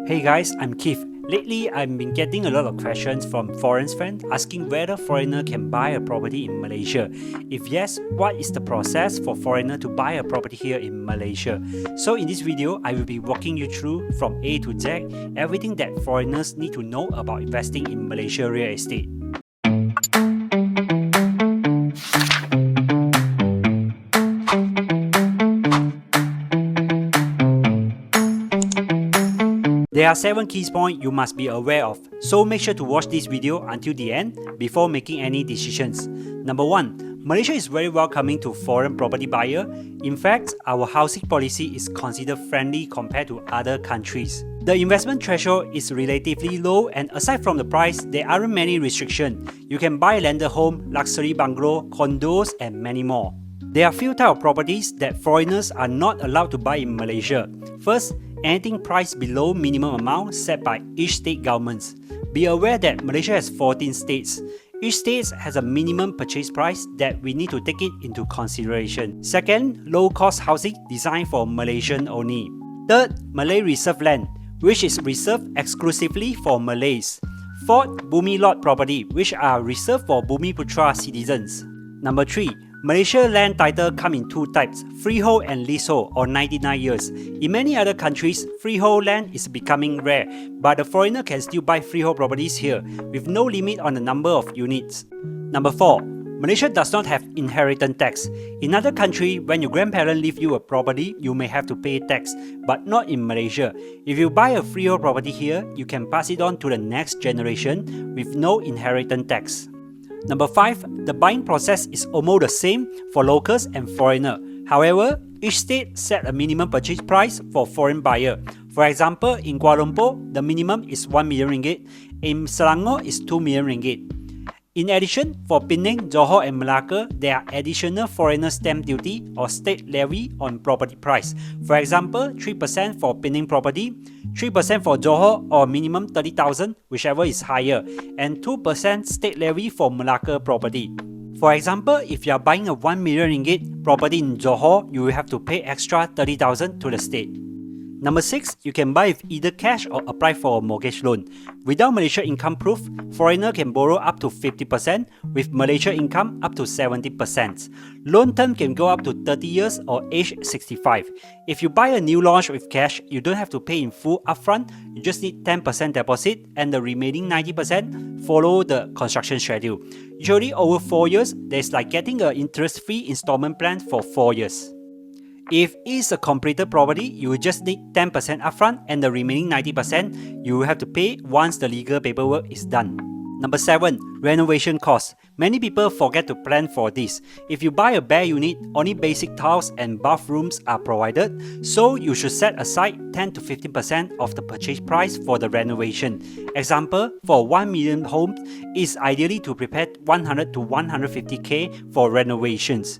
Hey guys, I'm Keith. Lately, I've been getting a lot of questions from foreign friends asking whether foreigner can buy a property in Malaysia. If yes, what is the process for foreigner to buy a property here in Malaysia? So in this video, I will be walking you through from A to Z, everything that foreigners need to know about investing in Malaysia real estate. There are 7 key points you must be aware of, so make sure to watch this video until the end before making any decisions. Number 1. Malaysia is very welcoming to foreign property buyer. In fact, our housing policy is considered friendly compared to other countries. The investment threshold is relatively low, and aside from the price, there aren't many restrictions. You can buy landed home, luxury bungalow, condos, and many more. There are few types of properties that foreigners are not allowed to buy in Malaysia. First, anything priced below minimum amount set by each state governments. Be aware that Malaysia has 14 states. Each state has a minimum purchase price that we need to take it into consideration. Second, low-cost housing designed for Malaysian only. Third, Malay reserve land, which is reserved exclusively for Malays. Fourth, Bumi lot property, which are reserved for Bumiputra citizens. Number 3. Malaysia land title come in 2 types, freehold and leasehold, or 99 years. In many other countries, freehold land is becoming rare, but the foreigner can still buy freehold properties here, with no limit on the number of units. Number 4. Malaysia does not have inheritance tax. In other countries, when your grandparents leave you a property, you may have to pay tax, but not in Malaysia. If you buy a freehold property here, you can pass it on to the next generation with no inheritance tax. Number 5. The buying process is almost the same for locals and foreigners. However, each state set a minimum purchase price for foreign buyer. For example, in Kuala Lumpur, the minimum is 1 million ringgit. In Selangor is 2 million ringgit. In addition, for Penang, Johor and Malacca, there are additional foreigner stamp duty or state levy on property price. For example, 3% for Penang property, 3% for Johor or minimum 30,000, whichever is higher, and 2% state levy for Malacca property. For example, if you are buying a 1 million ringgit property in Johor, you will have to pay extra 30,000 to the state. Number 6. You can buy with either cash or apply for a mortgage loan. Without Malaysia income proof, foreigner can borrow up to 50%, with Malaysia income up to 70%. Loan term can go up to 30 years or age 65. If you buy a new launch with cash, you don't have to pay in full upfront, you just need 10% deposit and the remaining 90% follow the construction schedule. Usually over 4 years, there's like getting an interest-free installment plan for 4 years. If it is a completed property, you will just need 10% upfront and the remaining 90% you will have to pay once the legal paperwork is done. Number 7. Renovation costs. Many people forget to plan for this. If you buy a bare unit, only basic tiles and bathrooms are provided, so you should set aside 10 to 15% of the purchase price for the renovation. Example, for 1 million homes, it is ideally to prepare 100 to 150k for renovations.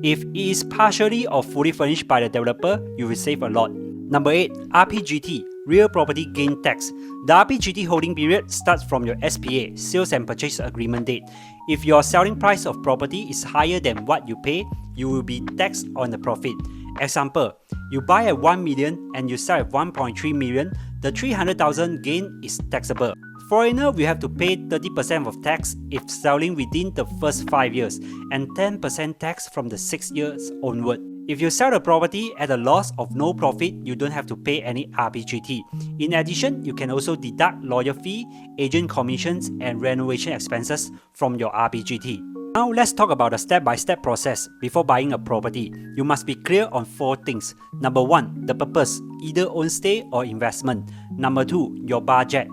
If it is partially or fully furnished by the developer, you will save a lot. Number 8. RPGT, Real Property Gain Tax. The RPGT holding period starts from your SPA, Sales and Purchase Agreement date. If your selling price of property is higher than what you pay, you will be taxed on the profit. Example, you buy at 1 million and you sell at 1.3 million, the 300,000 gain is taxable. Foreigner will have to pay 30% of tax if selling within the first 5 years and 10% tax from the 6 years onward. If you sell the property at a loss of no profit, you don't have to pay any RPGT. In addition, you can also deduct lawyer fee, agent commissions, and renovation expenses from your RPGT. Now let's talk about the step-by-step process before buying a property. You must be clear on 4 things. Number 1. The purpose, either own stay or investment. Number 2. Your budget.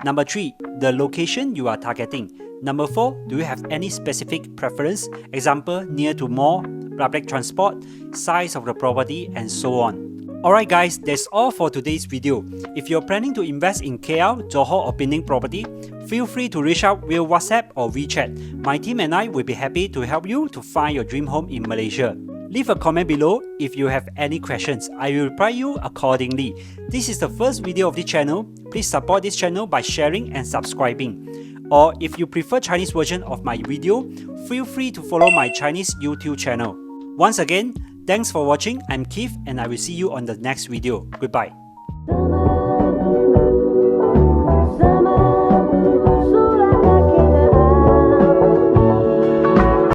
Number 3. The location you are targeting. Number 4. Do you have any specific preference? Example, near to mall, public transport, size of the property, and so on. Alright guys, that's all for today's video. If you're planning to invest in KL, Johor or Penang property, feel free to reach out via WhatsApp or WeChat. My team and I will be happy to help you to find your dream home in Malaysia. Leave a comment below if you have any questions. I will reply you accordingly. This is the first video of this channel. Please support this channel by sharing and subscribing. Or if you prefer Chinese version of my video, feel free to follow my Chinese YouTube channel. Once again, thanks for watching. I'm Keith and I will see you on the next video. Goodbye.